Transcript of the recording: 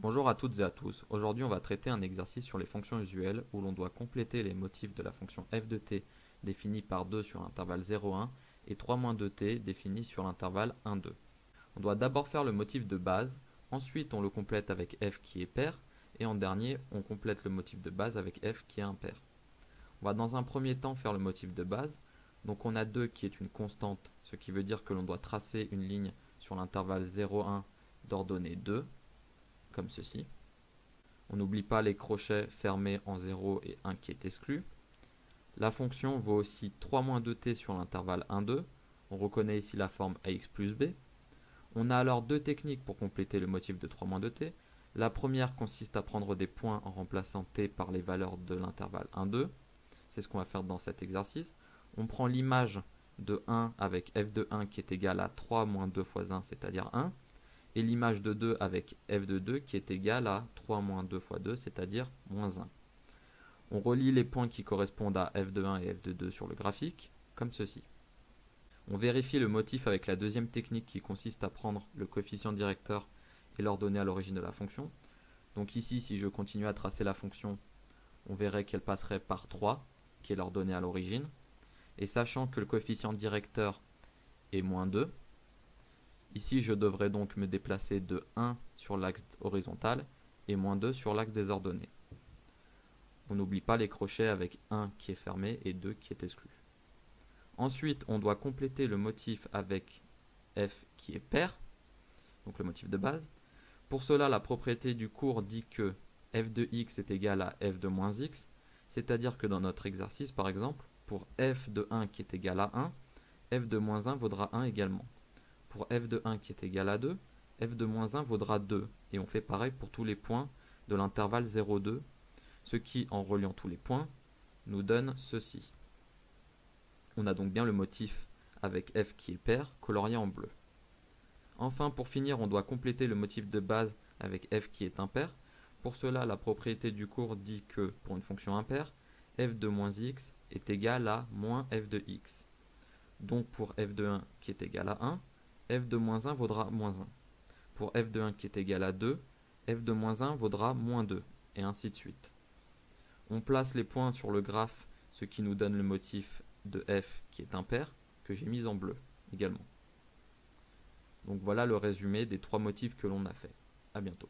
Bonjour à toutes et à tous, aujourd'hui on va traiter un exercice sur les fonctions usuelles où l'on doit compléter les motifs de la fonction f de t définie par 2 sur l'intervalle 0,1 et 3-2t définie sur l'intervalle 1,2. On doit d'abord faire le motif de base, ensuite on le complète avec f qui est pair, et en dernier on complète le motif de base avec f qui est impair. On va dans un premier temps faire le motif de base, donc on a 2 qui est une constante, ce qui veut dire que l'on doit tracer une ligne sur l'intervalle 0,1 d'ordonnée 2, comme ceci. On n'oublie pas les crochets fermés en 0 et 1 qui est exclu. La fonction vaut aussi 3-2t sur l'intervalle 1,2. On reconnaît ici la forme ax plus b. On a alors deux techniques pour compléter le motif de 3-2t. La première consiste à prendre des points en remplaçant t par les valeurs de l'intervalle 1,2. C'est ce qu'on va faire dans cet exercice. On prend l'image de 1 avec f de 1 qui est égal à 3 moins 2 fois 1, c'est-à-dire 1. Et l'image de 2 avec f de 2 qui est égale à 3 moins 2 fois 2, c'est-à-dire moins 1. On relie les points qui correspondent à f de 1 et f de 2 sur le graphique, comme ceci. On vérifie le motif avec la deuxième technique qui consiste à prendre le coefficient directeur et l'ordonnée à l'origine de la fonction. Donc ici, si je continue à tracer la fonction, on verrait qu'elle passerait par 3, qui est l'ordonnée à l'origine. Et sachant que le coefficient directeur est moins 2, ici, je devrais donc me déplacer de 1 sur l'axe horizontal et moins 2 sur l'axe des ordonnées. On n'oublie pas les crochets avec 1 qui est fermé et 2 qui est exclu. Ensuite, on doit compléter le motif avec f qui est pair, donc le motif de base. Pour cela, la propriété du cours dit que f de x est égal à f de moins x, c'est-à-dire que dans notre exercice, par exemple, pour f de 1 qui est égal à 1, f de moins 1 vaudra 1 également. Pour f de 1 qui est égal à 2, f de moins 1 vaudra 2. Et on fait pareil pour tous les points de l'intervalle 0,2, ce qui, en reliant tous les points, nous donne ceci. On a donc bien le motif avec f qui est pair, colorié en bleu. Enfin, pour finir, on doit compléter le motif de base avec f qui est impair. Pour cela, la propriété du cours dit que, pour une fonction impaire, f de moins x est égal à moins f de x. Donc pour f de 1 qui est égal à 1, f de moins 1 vaudra moins 1. Pour f de 1 qui est égal à 2, f de moins 1 vaudra moins 2, et ainsi de suite. On place les points sur le graphe, ce qui nous donne le motif de f qui est impair, que j'ai mis en bleu également. Donc voilà le résumé des trois motifs que l'on a fait. À bientôt.